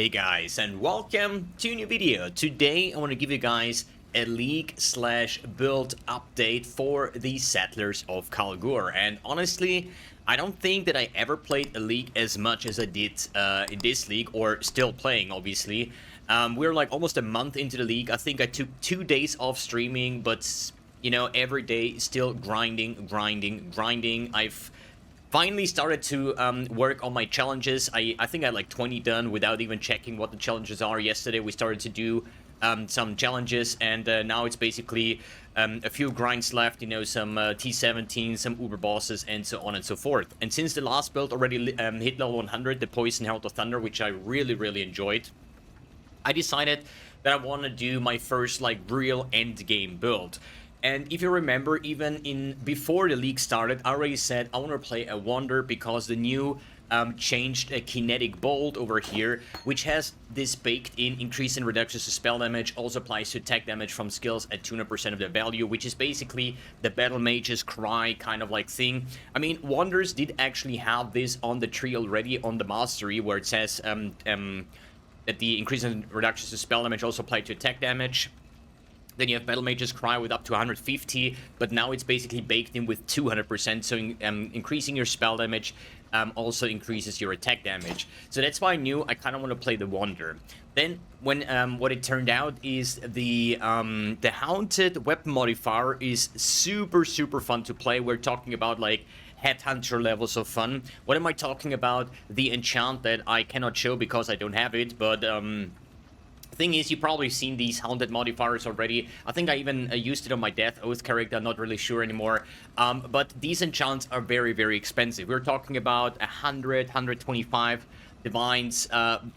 Hey guys, and welcome to a new video. Today I want to give you guys a League/build update for the Settlers of Kalguur. And honestly, I don't think that I ever played a League as much as I did in this League, or still playing, obviously. We're like almost a month into the League. I think I took 2 days off streaming, but you know, every day still grinding. I've finally started to work on my challenges. I think I had like 20 done without even checking what the challenges are. Yesterday we started to do some challenges, and now it's basically a few grinds left, you know, some T17, some Uber bosses, and so on and so forth. And since the last build already hit level 100, the Poison Herald of Thunder, which I really enjoyed, I decided that I want to do my first like real end game build. And if you remember, even before the League started, I already said I want to play a Wander because the new changed a Kinetic Bolt over here, which has this baked in increase in reductions to spell damage, also applies to attack damage from skills at 200% of their value, which is basically the Battle Mage's Cry kind of like thing. I mean, Wanders did actually have this on the tree already on the Mastery, where it says that the increase in reductions to spell damage also apply to attack damage. Then you have Battle Mage's Cry with up to 150, but now it's basically baked in with 200%, so increasing your spell damage also increases your attack damage. So that's why I knew I kind of want to play the Wander. Then, when what it turned out is the Haunted weapon modifier is super fun to play. We're talking about like Headhunter levels of fun. What am I talking about? The enchant that I cannot show because I don't have it, but thing is, you've probably seen these Haunted modifiers already. I think I even used it on my Death Oath character, I'm not really sure anymore. But these enchants are very expensive. We're talking about 125 divines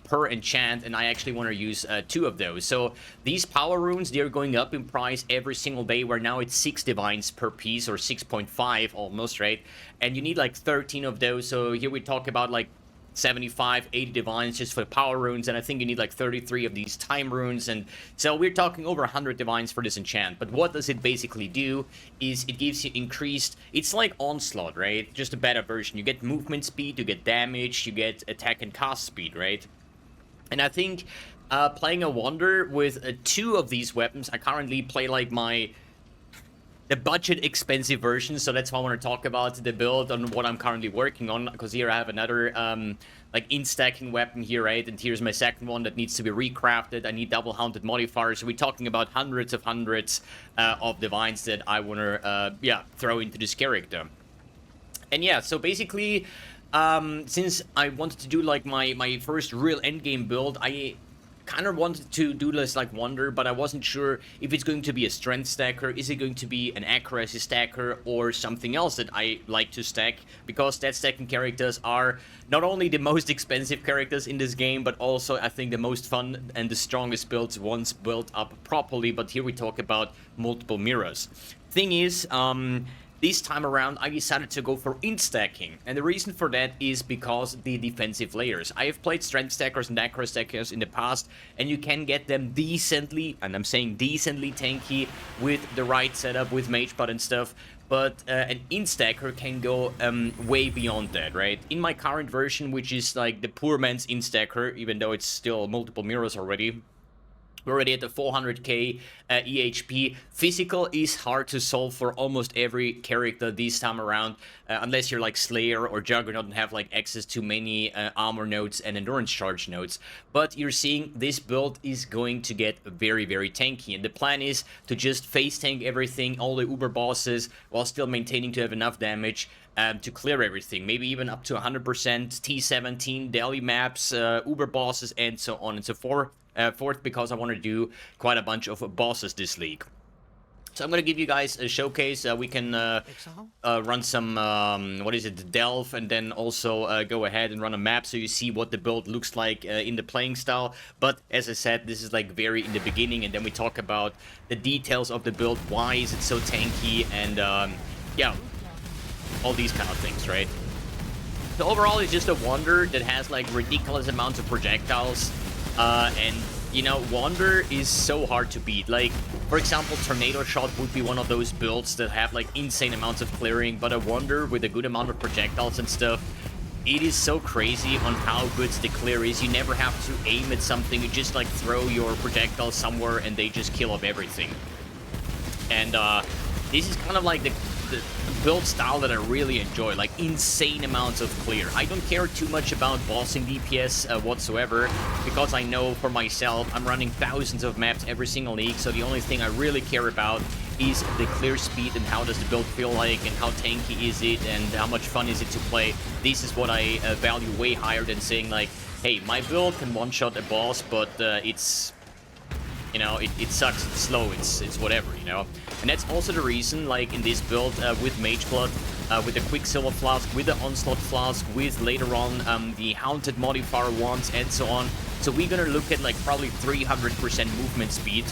per enchant, and I actually want to use 2 of those. So these power runes, they're going up in price every single day, where now it's 6 divines per piece, or 6.5 almost, right? And you need like 13 of those. So here we talk about like 75, 80 divines just for power runes, and I think you need like 33 of these time runes, and so we're talking over 100 divines for this enchant. But what does it basically do is it gives you increased, it's like Onslaught, right? Just a better version. You get movement speed, you get damage, you get attack and cast speed, right? And I think playing a Wander with 2 of these weapons, I currently play like the budget expensive version, so that's why I want to talk about the build on what I'm currently working on, because here I have another like Int Stacking weapon here, right? And here's my second one that needs to be recrafted. I need double Haunted modifiers, so we're talking about hundreds of divines that I want to throw into this character. And yeah, so basically since I wanted to do like my first real endgame build, I kind of wanted to do this like Wander, but I wasn't sure if it's going to be a strength stacker, is it going to be an accuracy stacker, or something else that I like to stack, because stat stacking characters are not only the most expensive characters in this game, but also I think the most fun and the strongest builds once built up properly. But here we talk about multiple mirrors. Thing is, this time around, I decided to go for Int Stacking, and the reason for that is because the defensive layers. I have played Strength Stackers and Accuracy Stackers in the past, and you can get them decently, and I'm saying decently tanky, with the right setup, with Mage Butt and stuff, but an Int Stacker can go way beyond that, right? In my current version, which is like the poor man's Int Stacker, even though it's still multiple mirrors already, we're already at the 400k EHP. Physical is hard to solve for almost every character this time around, unless you're like Slayer or Juggernaut and have like access to many armor nodes and endurance charge nodes. But you're seeing this build is going to get very tanky, and the plan is to just face tank everything, all the Uber bosses, while still maintaining to have enough damage to clear everything, maybe even up to 100%, T17, daily maps, Uber bosses, and so on and so forth. Because I want to do quite a bunch of bosses this league. So I'm going to give you guys a showcase. We can run some, Delve, and then also go ahead and run a map so you see what the build looks like in the playing style. But as I said, this is like very in the beginning, and then we talk about the details of the build, why is it so tanky, and yeah, all these kind of things, right? So overall, it's just a Wander that has like ridiculous amounts of projectiles. And, you know, Wander is so hard to beat. Like, for example, Tornado Shot would be one of those builds that have, like, insane amounts of clearing, but a Wander with a good amount of projectiles and stuff it is so crazy on how good the clear is. You never have to aim at something. You just like throw your projectile somewhere and they just kill up everything. And this is kind of like the build style that I really enjoy, like insane amounts of clear. I don't care too much about bossing DPS whatsoever, because I know for myself I'm running thousands of maps every single league, so the only thing I really care about is the clear speed and how does the build feel like and how tanky is it and how much fun is it to play. This is what I value way higher than saying like, hey, my build can one-shot a boss, but it's, you know, it sucks, it's slow, it's whatever, you know. And that's also the reason, like in this build with Mage Blood, with the Quicksilver Flask, with the Onslaught Flask, with later on the Haunted Modifier ones, and so on. So we're gonna look at like probably 300% movement speed,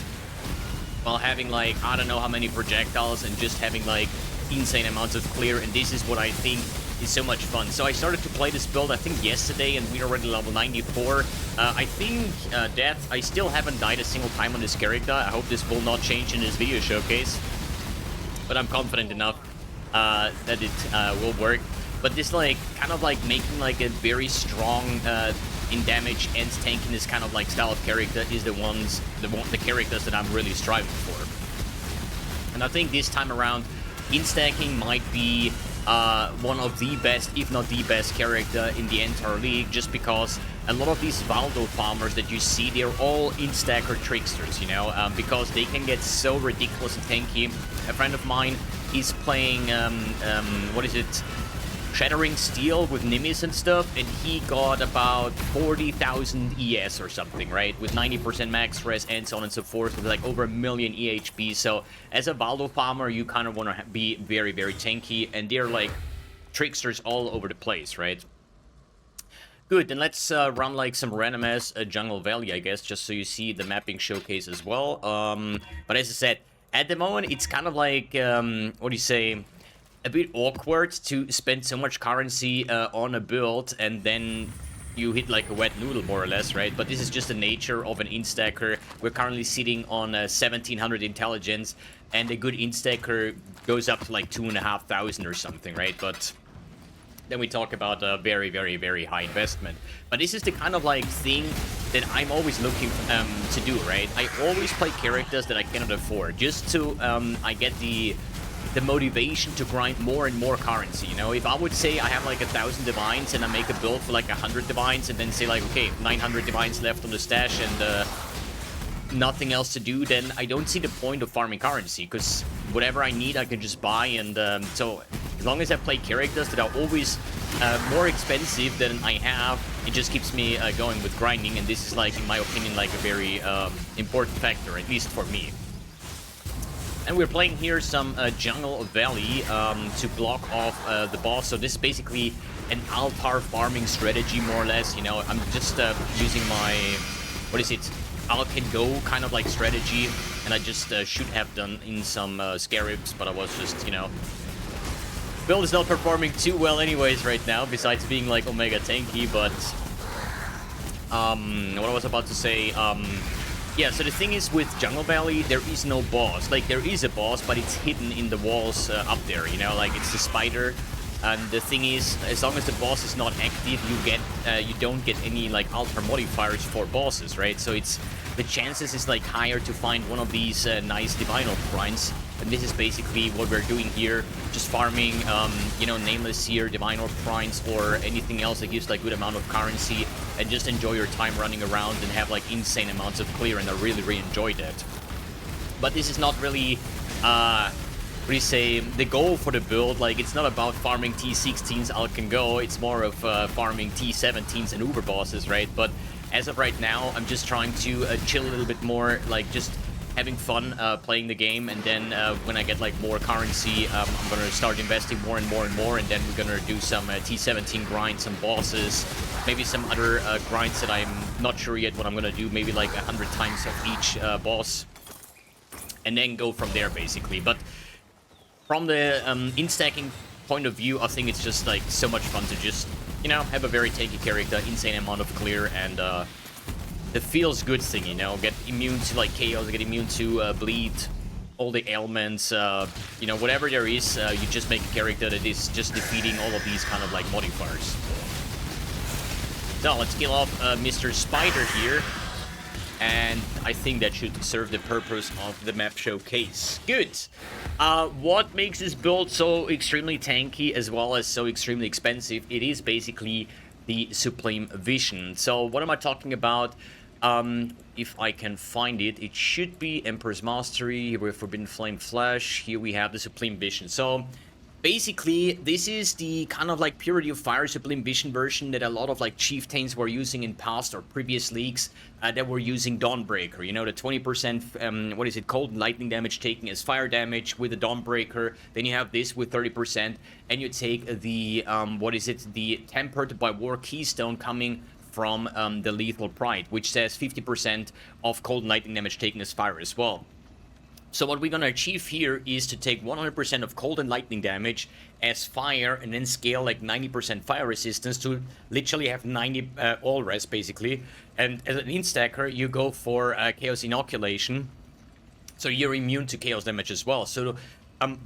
while having like, I don't know how many projectiles, and just having like insane amounts of clear, and this is what I think is so much fun. So I started to play this build, I think yesterday, and we're already level 94. I think that I still haven't died a single time on this character. I hope this will not change in this video showcase, but I'm confident enough that it will work. But this like kind of like making like a very strong in damage and tankiness kind of like style of character is the characters that I'm really striving for. And I think this time around, Int Stacking might be one of the best, if not the best character in the entire league, just because a lot of these Valdo farmers that you see, they're all Int Stacker tricksters, you know, because they can get so ridiculous and tanky. A friend of mine is playing, what is it? Shattering Steel with Nimis and stuff, and he got about 40,000 ES or something, right? With 90% max res and so on and so forth, with like over 1 million EHP. So as a Valdo farmer, you kind of want to be very, very tanky, and they're like tricksters all over the place, right? Good, then let's run like some random ass Jungle Valley, I guess, just so you see the mapping showcase as well. But as I said, at the moment, it's kind of like, what do you say? A bit awkward to spend so much currency on a build and then you hit like a wet noodle more or less, right? But this is just the nature of an Int Stacker. We're currently sitting on 1700 intelligence, and a good Int Stacker goes up to like 2,500 or something, right? But then we talk about a very, very, very high investment. But this is the kind of like thing that I'm always looking to do, right? I always play characters that I cannot afford, just to I get the motivation to grind more and more currency, you know? If I would say I have like 1,000 divines and I make a build for like 100 divines and then say like, okay, 900 divines left on the stash and nothing else to do, then I don't see the point of farming currency, because whatever I need I can just buy. And so as long as I play characters that are always more expensive than I have, it just keeps me going with grinding. And this is like, in my opinion, like a very important factor, at least for me. And we're playing here some Jungle Valley to block off the boss. So this is basically an altar farming strategy, more or less. You know, I'm just using my, what is it, Al can go kind of like strategy. And I just should have done in some Scarabs, but I was just, you know, build is not performing too well anyways right now, besides being like Omega tanky. But what I was about to say, yeah, so the thing is, with Jungle Valley, there is no boss. Like, there is a boss, but it's hidden in the walls up there, you know? Like, it's the spider. And the thing is, as long as the boss is not active, you don't get any, like, altar modifiers for bosses, right? So it's, the chances is, like, higher to find one of these nice Divinal Shrines. And this is basically what we're doing here, just farming, you know, Nameless here, Divine Orb Shrines, or anything else that gives, like, good amount of currency, and just enjoy your time running around and have, like, insane amounts of clear, and I really, really enjoy that. But this is not really, what do you say, the goal for the build. Like, it's not about farming T16s out can go, it's more of farming T17s and Uber bosses, right? But as of right now, I'm just trying to chill a little bit more, like, just having fun playing the game, and then when I get like more currency, I'm gonna start investing more and more and more, and then we're gonna do some T17 grinds, some bosses, maybe some other grinds that I'm not sure yet what I'm gonna do, maybe like 100 times of each boss, and then go from there basically. But from the Int Stacking point of view, I think it's just like so much fun to just, you know, have a very tanky character, insane amount of clear, and the feels good thing, you know, get immune to like chaos, get immune to bleed, all the ailments, you know, whatever there is, you just make a character that is just defeating all of these kind of like modifiers. So let's kill off Mr. Spider here. And I think that should serve the purpose of the map showcase. Good. What makes this build so extremely tanky as well as so extremely expensive? It is basically the Supreme Vision. So what am I talking about? If I can find it, it should be Emperor's Mastery. Here we have Forbidden Flame Flash. Here we have the Supreme Vision. So basically, this is the kind of like Purity of Fire Supreme Vision version that a lot of like chieftains were using in past or previous leagues that were using Dawnbreaker. You know, the 20%, what is it, cold and lightning damage taking as fire damage with the Dawnbreaker. Then you have this with 30%, and you take the, what is it, the Tempered by War Keystone coming from the Lethal Pride, which says 50% of cold and lightning damage taken as fire as well. So what we're going to achieve here is to take 100% of cold and lightning damage as fire and then scale like 90% fire resistance to literally have 90 all rest basically. And as an Int Stacker, you go for Chaos Inoculation. So you're immune to Chaos damage as well. So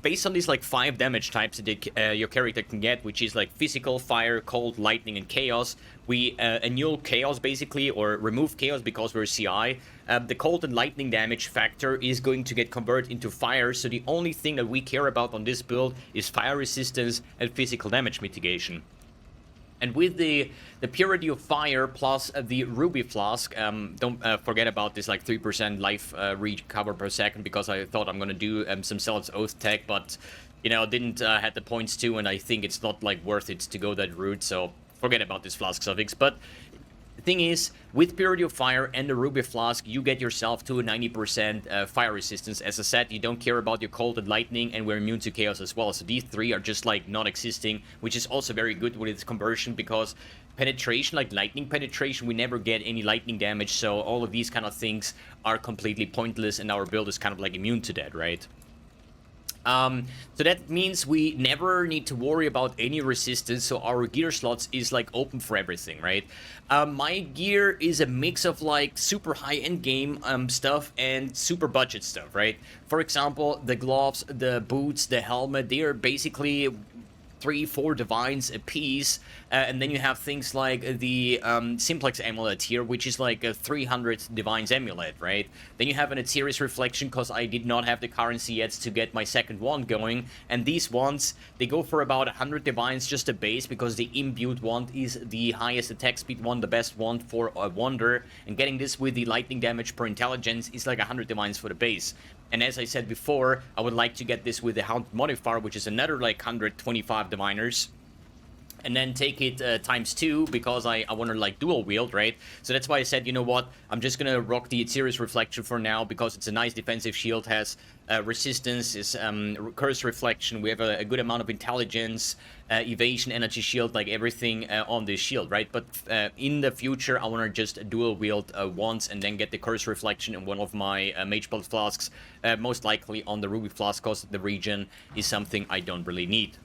based on these like 5 damage types that your character can get, which is like physical, fire, cold, lightning, and chaos, we annul chaos basically, or remove chaos because we're CI. The cold and lightning damage factor is going to get converted into fire, so the only thing that we care about on this build is fire resistance and physical damage mitigation. And with the Purity of Fire plus the Ruby Flask, don't forget about this like 3% life recover per second, because I thought I'm gonna do some Zealot's Oath tech, but you know, didn't had the points too, and I think it's not like worth it to go that route, so forget about this Flask suffix. But the thing is, with Purity of Fire and the Ruby Flask, you get yourself to a 90% fire resistance. As I said, you don't care about your cold and lightning, and we're immune to chaos as well. So these 3 are just like not existing, which is also very good with its conversion, because penetration, like lightning penetration, we never get any lightning damage. So all of these kind of things are completely pointless, and our build is kind of like immune to that, right? So that means we never need to worry about any resistance, so our gear slots is like open for everything, right? My gear is a mix of like super high-end game stuff and super budget stuff, right? For example, the gloves, the boots, the helmet, they are basically 3-4 divines a piece, and then you have things like the Simplex amulet here, which is like a 300 divines amulet, right? Then you have an Aether's Reflection, because I did not have the currency yet to get my second wand going, and these wands, they go for about 100 divines just a base, because the imbued wand is the highest attack speed wand, the best wand for a wander, and getting this with the lightning damage per intelligence is like 100 divines for the base. And as I said before, I would like to get this with the Hound modifier, which is another like 125 diviners. And then take it ×2, because I want to like dual wield, right? So that's why I said, you know what, I'm just gonna rock the Aether's Reflection for now, because it's a nice defensive shield, has resistance, is curse reflection, we have a good amount of intelligence, evasion, energy shield, like everything on this shield, right? But in the future, I want to just dual wield once, and then get the curse reflection in one of my mage belt flasks, most likely on the ruby flask, because the regen is something I don't really need.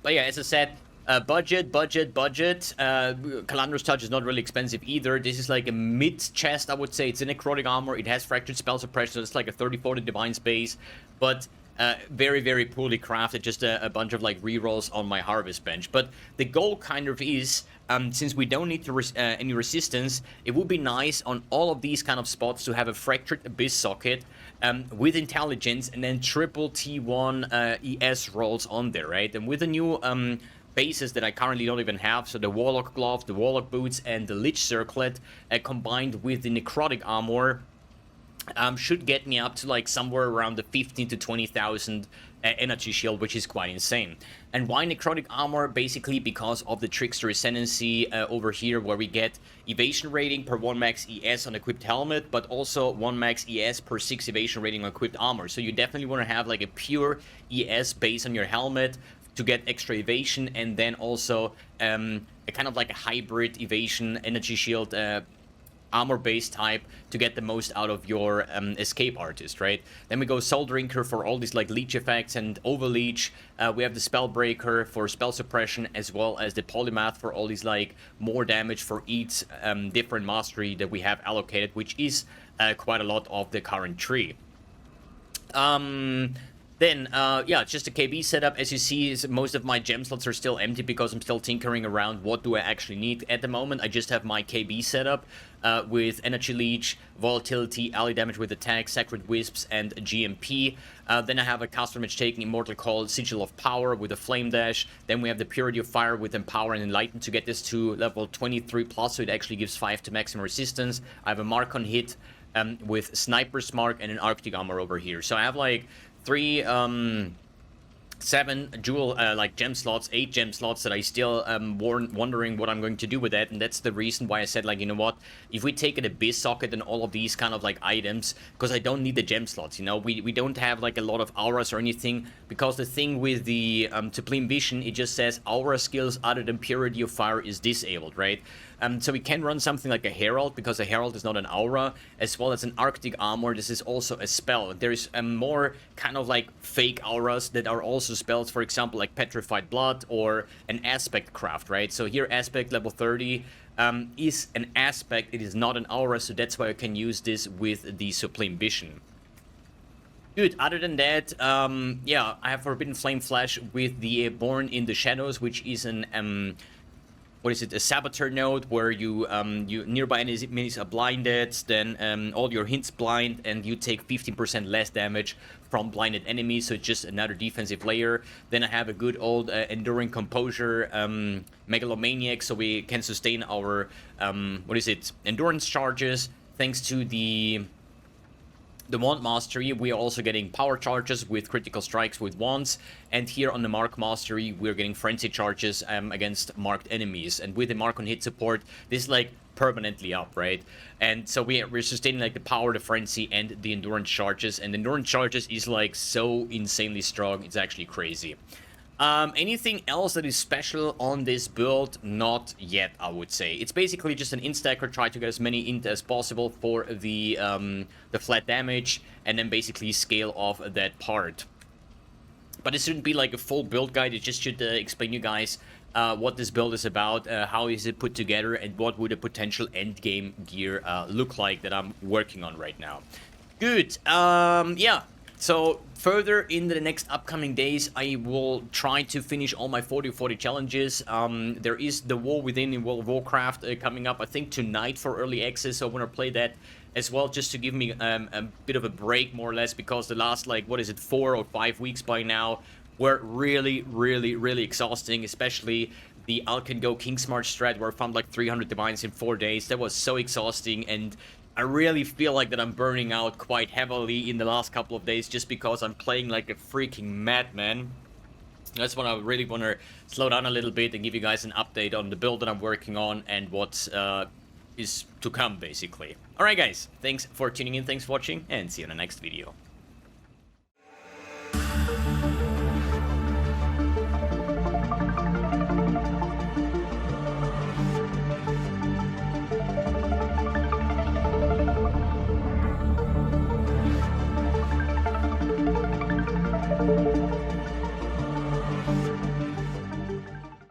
But yeah, as I said, budget. Calandro's Touch is not really expensive either. This is like a mid-chest, I would say. It's a necrotic armor. It has fractured spell suppression, so it's like a 30-40 divine space. But very, very poorly crafted. Just a bunch of like rerolls on my harvest bench. But the goal kind of is, since we don't need to any resistance, it would be nice on all of these kind of spots to have a fractured abyss socket with intelligence, and then triple T1 ES rolls on there, right? And with the new bases that I currently don't even have, so the Warlock Glove, the Warlock Boots, and the Lich Circlet, combined with the Necrotic Armor, should get me up to like somewhere around the 15 to 20,000 energy shield, which is quite insane. And why Necrotic Armor? Basically because of the Trickster Ascendancy over here, where we get evasion rating per 1 max ES on equipped helmet, but also 1 max ES per 6 evasion rating on equipped armor. So you definitely want to have like a pure ES base on your helmet to get extra evasion, and then also a kind of like a hybrid evasion energy shield armor base type to get the most out of your escape artist, right? Then we go Soul Drinker for all these like leech effects and overleech. We have the Spellbreaker for spell suppression, as well as the Polymath for all these like more damage for each different mastery that we have allocated, which is quite a lot of the current tree. Then, yeah, just a KB setup. As you see, most of my gem slots are still empty because I'm still tinkering around what do I actually need. At the moment, I just have my KB setup with Energy Leech, Volatility, Ally Damage with Attack, Sacred Wisps, and GMP. Then I have a cast damage taking Immortal Call, Sigil of Power with a Flame Dash. Then we have the Purity of Fire with Empower and Enlighten to get this to level 23 plus, so it actually gives 5 to maximum resistance. I have a Mark on Hit with Sniper's Mark and an Arctic Armor over here. So I have like 7 jewel like gem slots, 8 gem slots that I still wondering what I'm going to do with that. And that's the reason why I said, like, you know what, if we take an Abyss Socket and all of these kind of like items, because I don't need the gem slots, you know, we don't have like a lot of auras or anything, because the thing with the Supreme Vision, it just says aura skills other than Purity of Fire is disabled, right? So we can run something like a Herald, because a Herald is not an aura, as well as an Arctic Armor. This is also a spell. There's more kind of like fake auras that are also spells, for example, like Petrified Blood or an Aspect Craft, right? So here, Aspect level 30 is an Aspect. It is not an aura, so that's why I can use this with the Supreme Vision. Good. Other than that, yeah, I have Forbidden Flame Flash with the Born in the Shadows, which is an what is it, a saboteur node where you nearby enemies are blinded, then all your hints blind, and you take 15% less damage from blinded enemies, so it's just another defensive layer. Then I have a good old Enduring Composure Megalomaniac, so we can sustain our what is it, endurance charges. Thanks to the Wand Mastery, we are also getting power charges with critical strikes with wands, and here on the Mark Mastery, we're getting frenzy charges against marked enemies. And with the Mark on Hit support, this is like permanently up, right? And so we're sustaining like the power, the frenzy, and the endurance charges. And the endurance charges is like so insanely strong, it's actually crazy. Anything else that is special on this build? Not yet, I would say. It's basically just an int stacker, try to get as many int as possible for the flat damage, and then basically scale off that part. But it shouldn't be like a full build guide, it just should explain you guys what this build is about, how is it put together, and what would a potential end game gear look like that I'm working on right now. Good, yeah. So further in the next upcoming days, I will try to finish all my 40-40 challenges. There is the War Within in World of Warcraft coming up, I think, tonight for early access. So I want to play that as well, just to give me a bit of a break, more or less, because the last, like, what is it, 4 or 5 weeks by now were really exhausting, especially the Alkengo Kingsmarch strat, where I found like 300 divines in 4 days. That was so exhausting, and I really feel like that I'm burning out quite heavily in the last couple of days, just because I'm playing like a freaking madman. That's when I really want to slow down a little bit and give you guys an update on the build that I'm working on and what is to come, basically. Alright guys, thanks for tuning in, thanks for watching, and see you in the next video.